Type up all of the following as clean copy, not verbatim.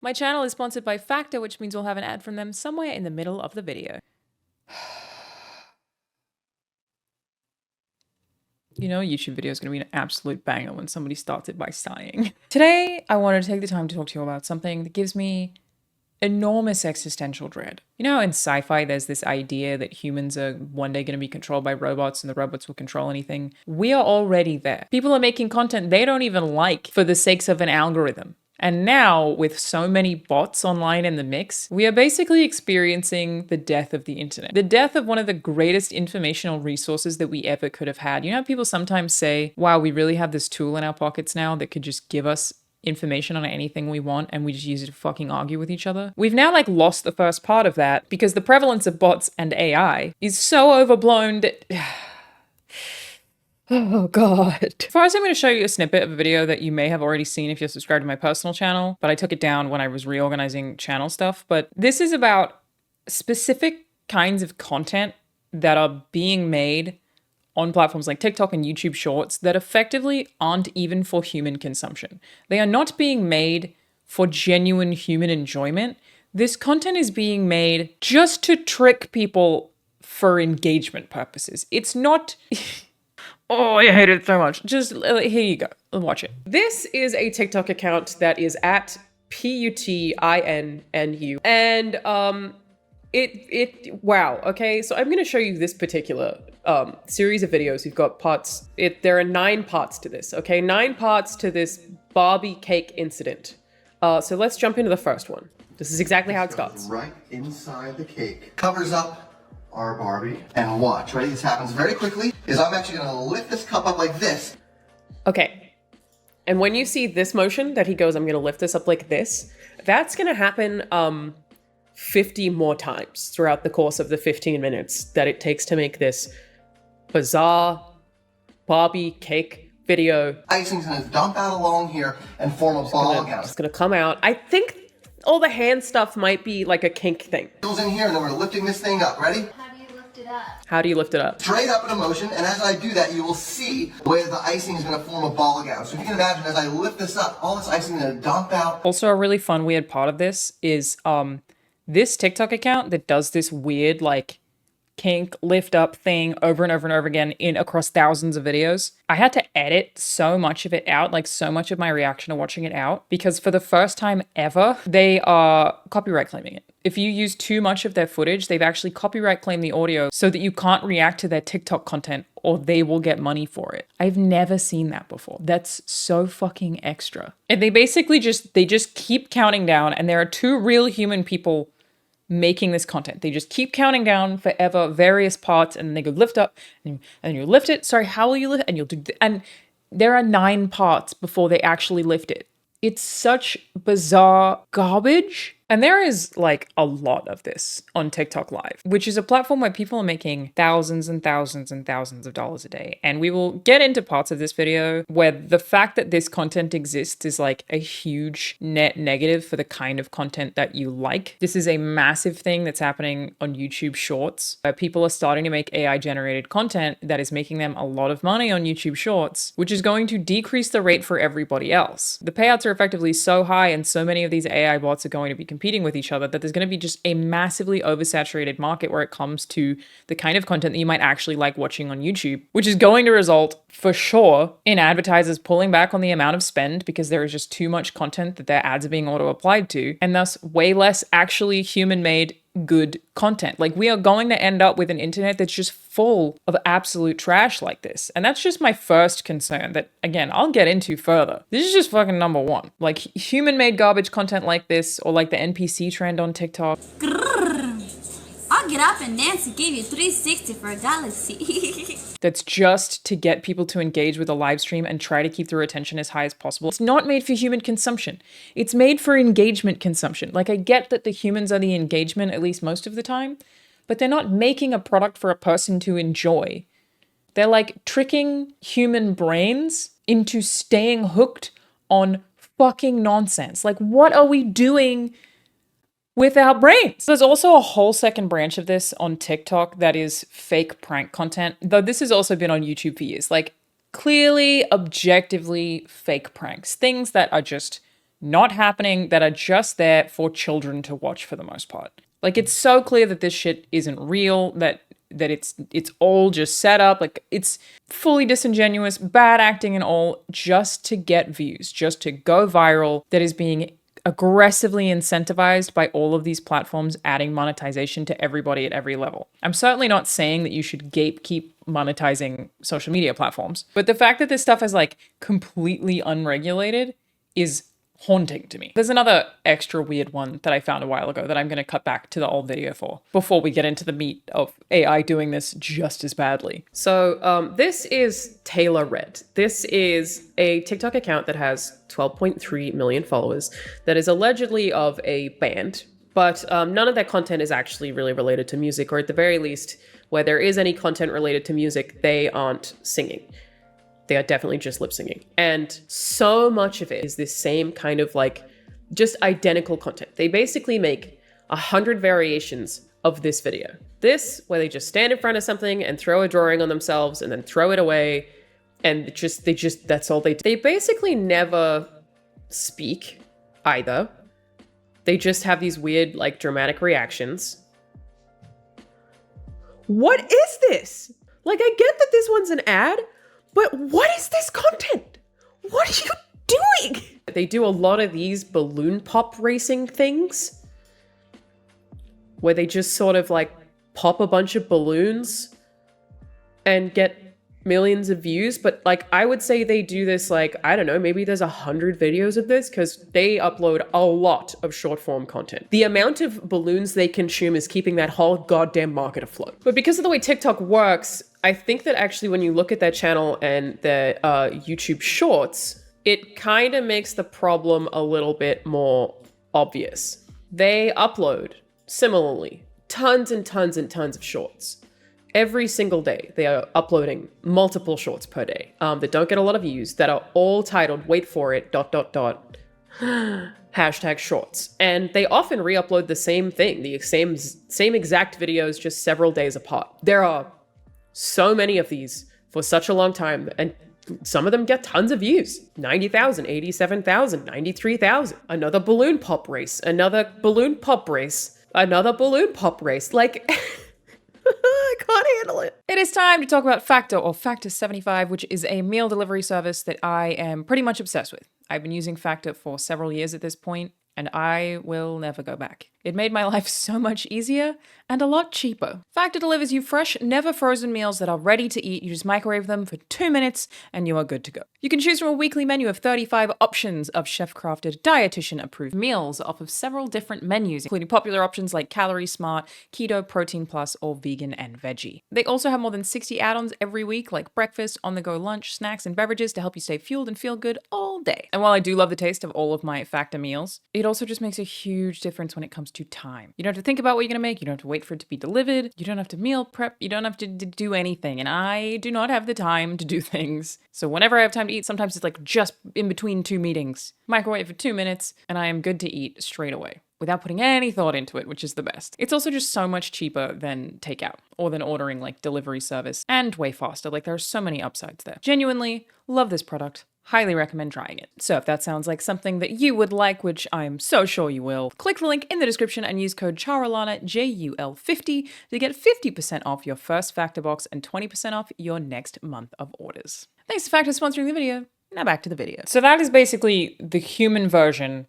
My channel is sponsored by Factor, which means we'll have an ad from them somewhere in the middle of the video. You know, a YouTube video is going to be an absolute banger when somebody starts it by sighing. Today, I wanted to take the time to talk to you about something that gives me enormous existential dread. You know, in sci-fi, there's this idea that humans are one day going to be controlled by robots and the robots will control anything. We are already there. People are making content they don't even like for the sakes of an algorithm. And now, with so many bots online in the mix, we are basically experiencing the death of the internet. The death of one of the greatest informational resources that we ever could have had. You know how people sometimes say, wow, we really have this tool in our pockets now that could just give us information on anything we want and we just use it to fucking argue with each other. We've now lost the first part of that because the prevalence of bots and AI is so overblown that... Oh God. First, I'm going to show you a snippet of a video that you may have already seen if you're subscribed to my personal channel, but I took it down when I was reorganizing channel stuff. But this is about specific kinds of content that are being made on platforms like TikTok and YouTube Shorts that effectively aren't even for human consumption. They are not being made for genuine human enjoyment. This content is being made just to trick people for engagement purposes. It's not... Oh, I hate it so much. Just here you go. Watch it. This is a TikTok account that is at PUTINNU. And wow. Okay, so I'm going to show you this particular series of videos. We've got parts. There are 9 parts to this. Okay, 9 parts to this Barbie cake incident. So let's jump into the first one. This is exactly how it starts. Right inside the cake. Covers up our Barbie, and watch, ready? This happens very quickly, is I'm actually gonna lift this cup up like this. Okay, and when you see this motion that he goes, I'm gonna lift this up like this, that's gonna happen 50 more times throughout the course of the 15 minutes that it takes to make this bizarre Barbie cake video. Icing's gonna dump out along here and form a ball gown. It's gonna come out. I think all the hand stuff might be like a kink thing. Goes in here, and then we're lifting this thing up, ready? How do you lift it up? Straight up in a motion, and as I do that, you will see the way the icing is going to form a ball gown. So if you can imagine, as I lift this up, all this icing is going to dump out. Also, a really fun, weird part of this is this TikTok account that does this weird, kink lift up thing over and over and over again across thousands of videos. I had to edit so much of it out, so much of my reaction to watching it out, because for the first time ever, they are copyright claiming it. If you use too much of their footage, they've actually copyright claimed the audio so that you can't react to their TikTok content or they will get money for it. I've never seen that before. That's so fucking extra. And they basically just keep counting down, and there are 2 real human people making this content. They just keep counting down forever, various parts, and then they go lift up, and you lift it. Sorry, how will you lift? And you'll do, and there are 9 parts before they actually lift it. It's such bizarre garbage. And there is a lot of this on TikTok Live, which is a platform where people are making thousands and thousands and thousands of dollars a day. And we will get into parts of this video where the fact that this content exists is a huge net negative for the kind of content that you like. This is a massive thing that's happening on YouTube Shorts, where people are starting to make AI generated content that is making them a lot of money on YouTube Shorts, which is going to decrease the rate for everybody else. The payouts are effectively so high, and so many of these AI bots are going to be competing with each other, that there's going to be just a massively oversaturated market where it comes to the kind of content that you might actually like watching on YouTube, which is going to result for sure in advertisers pulling back on the amount of spend because there is just too much content that their ads are being auto-applied to, and thus way less actually human-made good content. We are going to end up with an internet that's just full of absolute trash like this. And that's just my first concern that, again, I'll get into further. This is just fucking number 1. Human-made garbage content like this, or the NPC trend on TikTok. I'll get up and dance and give you 360 for a galaxy. That's just to get people to engage with a live stream and try to keep their attention as high as possible. It's not made for human consumption. It's made for engagement consumption. I get that the humans are the engagement, at least most of the time, but they're not making a product for a person to enjoy. They're tricking human brains into staying hooked on fucking nonsense. What are we doing with our brains? There's also a whole second branch of this on TikTok that is fake prank content, though this has also been on YouTube for years. Clearly, objectively fake pranks. Things that are just not happening that are just there for children to watch for the most part. Like, it's so clear that this shit isn't real, that it's all just set up. Like, it's fully disingenuous, bad acting and all, just to get views, just to go viral, that is being aggressively incentivized by all of these platforms adding monetization to everybody at every level. I'm certainly not saying that you should gatekeep monetizing social media platforms, but the fact that this stuff is like completely unregulated is haunting to me. There's another extra weird one that I found a while ago that I'm going to cut back to the old video for before we get into the meat of AI doing this just as badly. So this is Taylor Red. This is a TikTok account that has 12.3 million followers that is allegedly of a band, but none of that content is actually really related to music, or at the very least, where there is any content related to music, they aren't singing. They are definitely just lip singing. And so much of it is this same kind of like just identical content. They basically make 100 variations of this video. This, where they just stand in front of something and throw a drawing on themselves and then throw it away. And that's all they do. They basically never speak either. They just have these weird, like, dramatic reactions. What is this? Like, I get that this one's an ad, but what is this content? What are you doing? They do a lot of these balloon pop racing things where they just sort of like pop a bunch of balloons and get millions of views. But like, I would say they do this like, I don't know, maybe there's 100 videos of this because they upload a lot of short form content. The amount of balloons they consume is keeping that whole goddamn market afloat. But because of the way TikTok works, I think that actually when you look at their channel and their YouTube shorts, it kind of makes the problem a little bit more obvious. They upload, similarly, tons and tons and tons of shorts. Every single day, they are uploading multiple shorts per day that don't get a lot of views, that are all titled, wait for it, ... hashtag shorts. And they often re-upload the same thing, the same exact videos, just several days apart. There are so many of these for such a long time, and some of them get tons of views. 90,000, 87,000, 93,000. Another balloon pop race, another balloon pop race, another balloon pop race. Like, I can't handle it. It is time to talk about Factor, or Factor 75, which is a meal delivery service that I am pretty much obsessed with. I've been using Factor for several years at this point, and I will never go back. It made my life so much easier and a lot cheaper. Factor delivers you fresh, never frozen meals that are ready to eat. You just microwave them for 2 minutes and you are good to go. You can choose from a weekly menu of 35 options of chef-crafted, dietitian-approved meals off of several different menus, including popular options like Calorie Smart, Keto, Protein Plus, or Vegan and Veggie. They also have more than 60 add-ons every week, like breakfast, on-the-go lunch, snacks, and beverages to help you stay fueled and feel good all day. And while I do love the taste of all of my Factor meals, it also just makes a huge difference when it comes to time. You don't have to think about what you're gonna make, you don't have to wait for it to be delivered, you don't have to meal prep, you don't have to do anything, and I do not have the time to do things. So whenever I have time to eat, sometimes it's like just in between 2 meetings, microwave for 2 minutes, and I am good to eat straight away, without putting any thought into it, which is the best. It's also just so much cheaper than takeout, or than ordering like delivery service, and way faster. Like, there are so many upsides there. Genuinely love this product. Highly recommend trying it. So if that sounds like something that you would like, which I'm so sure you will, click the link in the description and use code Alanah, JUL50, to get 50% off your first Factor box and 20% off your next month of orders. Thanks to Factor for sponsoring the video. Now back to the video. So that is basically the human version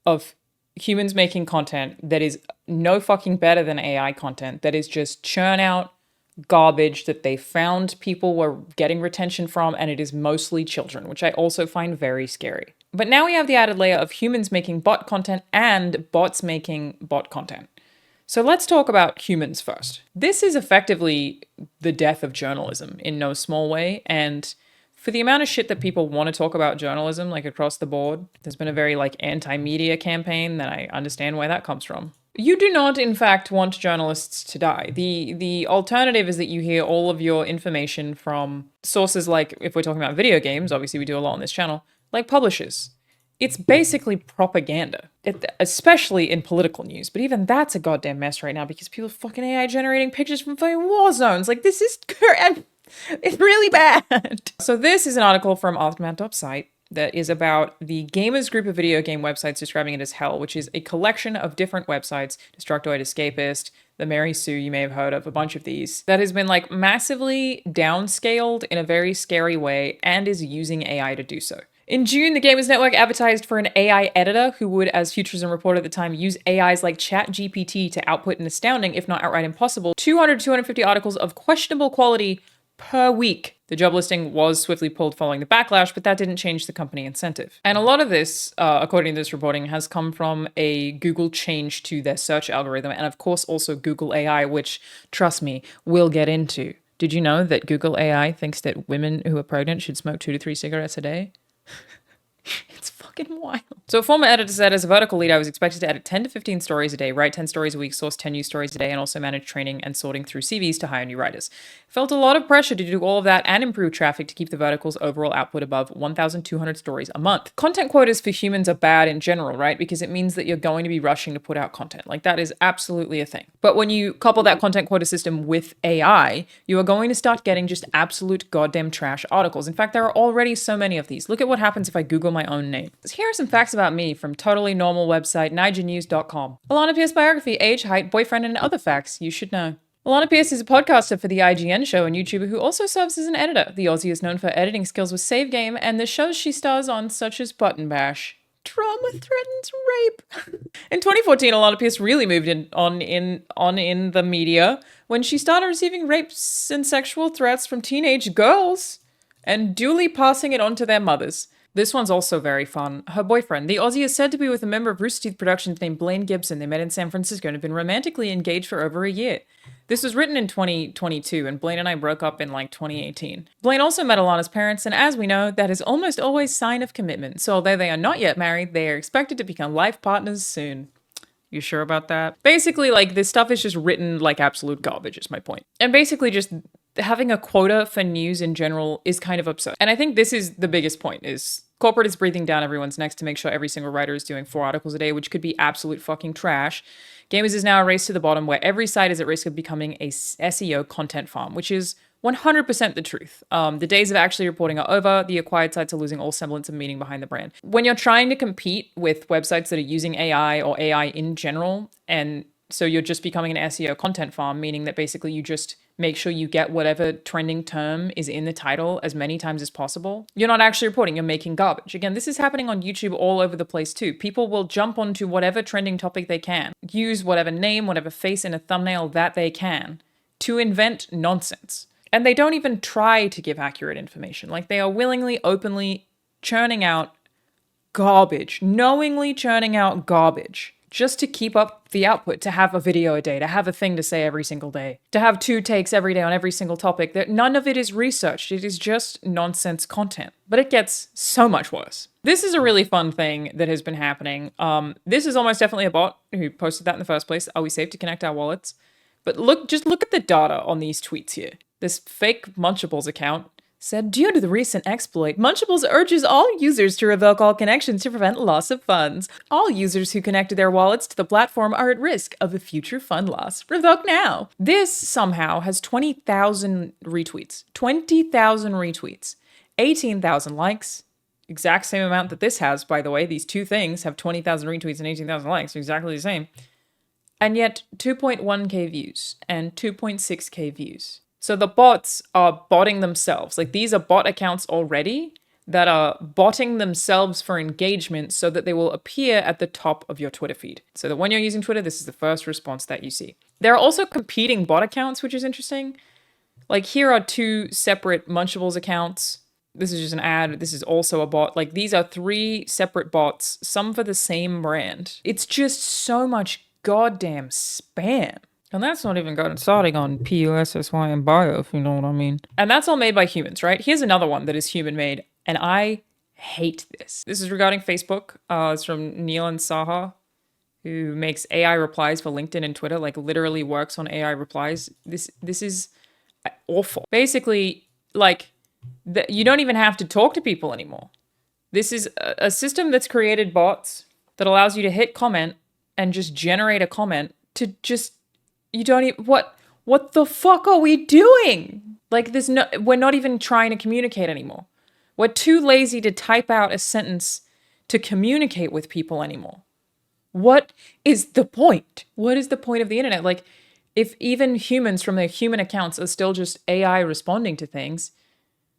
of humans making content that is no fucking better than AI content, that is just churn out garbage that they found people were getting retention from, and it is mostly children, which I also find very scary. But now we have the added layer of humans making bot content and bots making bot content. So let's talk about humans first. This is effectively the death of journalism in no small way, and for the amount of shit that people want to talk about journalism, like across the board, there's been a very like anti-media campaign that I understand where that comes from. You do not, in fact, want journalists to die. The alternative is that you hear all of your information from sources like, if we're talking about video games, obviously we do a lot on this channel, like publishers. It's basically propaganda, especially in political news. But even that's a goddamn mess right now because people are fucking AI generating pictures from fucking war zones. Like, this is... It's really bad. So this is an article from Aftermath.site. that is about the Gamers group of video game websites describing it as hell, which is a collection of different websites, Destructoid, Escapist, the Mary Sue, you may have heard of a bunch of these, that has been like massively downscaled in a very scary way and is using AI to do so. In June, the Gamers Network advertised for an AI editor who would, as Futurism reported at the time, use AIs like ChatGPT to output an astounding, if not outright impossible, 200 to 250 articles of questionable quality per week. The job listing was swiftly pulled following the backlash, but that didn't change the company incentive. And a lot of this, according to this reporting, has come from a Google change to their search algorithm, and of course also Google AI, which, trust me, we'll get into. Did you know that Google AI thinks that women who are pregnant should smoke 2 to 3 cigarettes a day? It's fucking wild. So a former editor said, as a vertical lead, I was expected to edit 10 to 15 stories a day, write 10 stories a week, source 10 news stories a day, and also manage training and sorting through CVs to hire new writers. Felt a lot of pressure to do all of that and improve traffic to keep the vertical's overall output above 1,200 stories a month. Content quotas for humans are bad in general, right? Because it means that you're going to be rushing to put out content. Like, that is absolutely a thing. But when you couple that content quota system with AI, you are going to start getting just absolute goddamn trash articles. In fact, there are already so many of these. Look at what happens if I Google my own name. Here are some facts about me from totally normal website nigernews.com. Alanah Pearce biography, age, height, boyfriend, and other facts you should know. Alanah Pearce is a podcaster for the IGN show and YouTuber who also serves as an editor. The Aussie is known for editing skills with Save Game and the shows she stars on, such as Button Bash. Trauma threatens rape. In 2014, Alanah Pearce really moved in the media when she started receiving rapes and sexual threats from teenage girls and duly passing it on to their mothers. This one's also very fun. Her boyfriend, the Aussie, is said to be with a member of Rooster Teeth Productions named Blaine Gibson. They met in San Francisco and have been romantically engaged for over a year. This was written in 2022, and Blaine and I broke up in like 2018. Blaine also met Alanah's parents, and as we know, that is almost always sign of commitment. So although they are not yet married, they are expected to become life partners soon. You sure about that? Basically, like, this stuff is just written like absolute garbage, is my point. And basically just having a quota for news in general is kind of absurd. And I think this is the biggest point, is corporate is breathing down everyone's necks to make sure every single writer is doing 4 articles a day, which could be absolute fucking trash. Gamers is now a race to the bottom where every site is at risk of becoming a SEO content farm, which is 100% the truth. The days of actually reporting are over. The acquired sites are losing all semblance of meaning behind the brand. When you're trying to compete with websites that are using AI or AI in general, and so you're just becoming an SEO content farm, meaning that basically you just make sure you get whatever trending term is in the title as many times as possible. You're not actually reporting, you're making garbage. Again, this is happening on YouTube all over the place too. People will jump onto whatever trending topic they can, use whatever name, whatever face in a thumbnail that they can to invent nonsense. And they don't even try to give accurate information. Like, they are willingly, openly churning out garbage, knowingly churning out garbage, just to keep up the output, to have a video a day, to have a thing to say every single day, to have 2 takes every day on every single topic. That none of it is researched. It is just nonsense content. But it gets so much worse. This is a really fun thing that has been happening. This is almost definitely a bot who posted that in the first place. Are we safe to connect our wallets? But just look at the data on these tweets here. This fake Munchables account said, due to the recent exploit, Munchables urges all users to revoke all connections to prevent loss of funds. All users who connected their wallets to the platform are at risk of a future fund loss. Revoke now. This somehow has 20,000 retweets. 20,000 retweets. 18,000 likes. Exact same amount that this has, by the way. These two things have 20,000 retweets and 18,000 likes. Exactly the same. And yet 2.1k views and 2.6k views. So the bots are botting themselves. Like, these are bot accounts already that are botting themselves for engagement so that they will appear at the top of your Twitter feed. So that when you're using Twitter, this is the first response that you see. There are also competing bot accounts, which is interesting. Like, here are 2 separate Munchables accounts. This is just an ad. This is also a bot. Like, these are 3 separate bots, some for the same brand. It's just so much goddamn spam. And that's not even gotten starting on PUSSY and bio, if you know what I mean. And that's all made by humans, right? Here's another one that is human-made, and I hate this. This is regarding Facebook. It's from Neelan Saha, who makes AI replies for LinkedIn and Twitter, like literally works on AI replies. This is awful. Basically, like, you don't even have to talk to people anymore. This is a system that's created bots that allows you to hit comment and just generate a comment to just... You don't even, what the fuck are we doing? Like, we're not even trying to communicate anymore. We're too lazy to type out a sentence to communicate with people anymore. What is the point? What is the point of the internet? Like, if even humans from their human accounts are still just AI responding to things,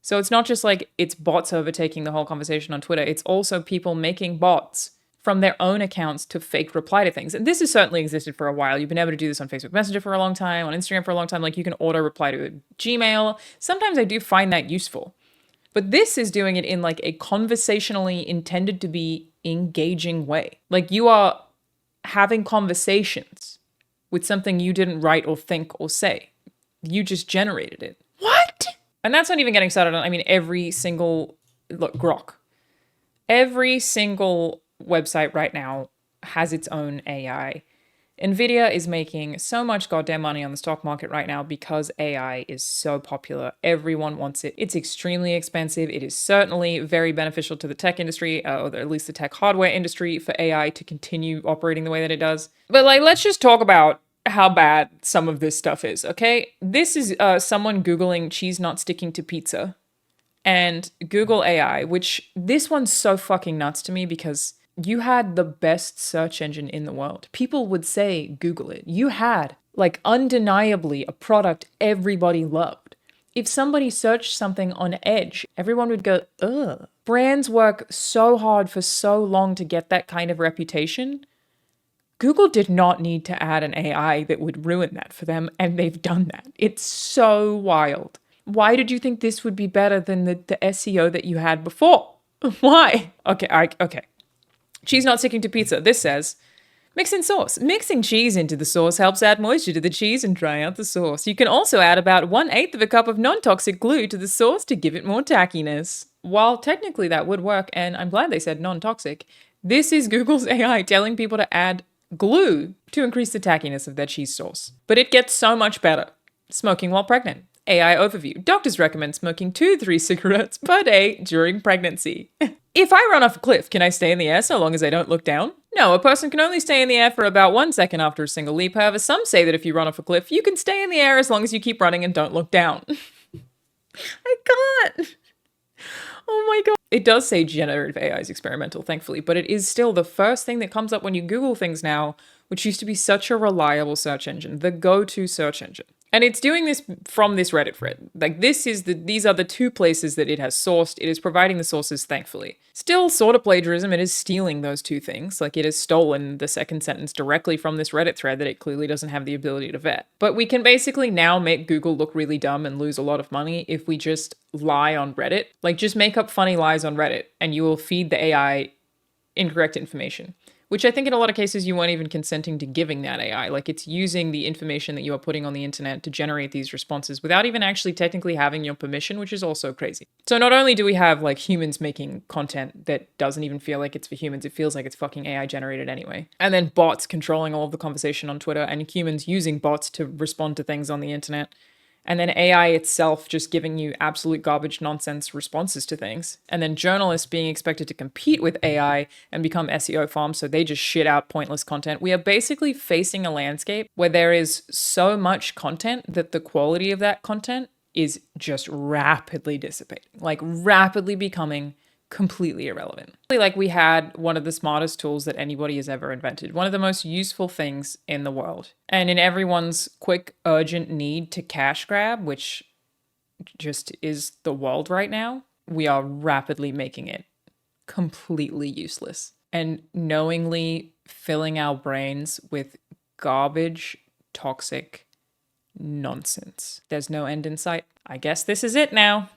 so it's not just like it's bots overtaking the whole conversation on Twitter, it's also people making bots from their own accounts to fake reply to things. And this has certainly existed for a while. You've been able to do this on Facebook Messenger for a long time, on Instagram for a long time. Like, you can auto reply to a Gmail. Sometimes I do find that useful. But this is doing it in like a conversationally intended to be engaging way. Like, you are having conversations with something you didn't write or think or say. You just generated it. What? And that's not even getting started on, I mean, every single, look, Grok. Every single website right now has its own AI. Nvidia is making so much goddamn money on the stock market right now because AI is so popular. Everyone wants it. It's extremely expensive. It is certainly very beneficial to the tech industry, or at least the tech hardware industry, for AI to continue operating the way that it does. But like, let's just talk about how bad some of this stuff is, okay? This is someone Googling cheese not sticking to pizza and Google AI, which this one's so fucking nuts to me because you had the best search engine in the world. People would say, Google it. You had, like, undeniably a product everybody loved. If somebody searched something on Edge, everyone would go, ugh. Brands work so hard for so long to get that kind of reputation. Google did not need to add an AI that would ruin that for them, and they've done that. It's so wild. Why did you think this would be better than the SEO that you had before? Why? Okay. Cheese not sticking to pizza. This says, mix in sauce. Mixing cheese into the sauce helps add moisture to the cheese and dry out the sauce. You can also add about 1/8 of a cup of non-toxic glue to the sauce to give it more tackiness. While technically that would work, and I'm glad they said non-toxic, this is Google's AI telling people to add glue to increase the tackiness of their cheese sauce. But it gets so much better. Smoking while pregnant. AI overview. Doctors recommend smoking 2 to 3 cigarettes per day during pregnancy. If I run off a cliff, can I stay in the air so long as I don't look down? No, a person can only stay in the air for about 1 second after a single leap. However, some say that if you run off a cliff, you can stay in the air as long as you keep running and don't look down. I can't. Oh my god. It does say generative AI is experimental, thankfully, but it is still the first thing that comes up when you Google things now, which used to be such a reliable search engine, the go-to search engine. And it's doing this from this Reddit thread. Like, these are the 2 places that it has sourced. It is providing the sources, thankfully. Still sort of plagiarism. It is stealing those 2 things. Like, it has stolen the second sentence directly from this Reddit thread that it clearly doesn't have the ability to vet. But we can basically now make Google look really dumb and lose a lot of money if we just lie on Reddit. Like, just make up funny lies on Reddit and you will feed the AI incorrect information. Which I think in a lot of cases you weren't even consenting to giving that AI. Like, it's using the information that you are putting on the internet to generate these responses without even actually technically having your permission, which is also crazy. So not only do we have like humans making content that doesn't even feel like it's for humans, it feels like it's fucking AI generated anyway. And then bots controlling all of the conversation on Twitter and humans using bots to respond to things on the internet. And then AI itself just giving you absolute garbage nonsense responses to things. And then journalists being expected to compete with AI and become SEO farms, so they just shit out pointless content. We are basically facing a landscape where there is so much content that the quality of that content is just rapidly dissipating, like rapidly becoming completely irrelevant. Like, we had one of the smartest tools that anybody has ever invented, one of the most useful things in the world. And in everyone's quick, urgent need to cash grab, which just is the world right now, we are rapidly making it completely useless and knowingly filling our brains with garbage, toxic nonsense. There's no end in sight. I guess this is it now.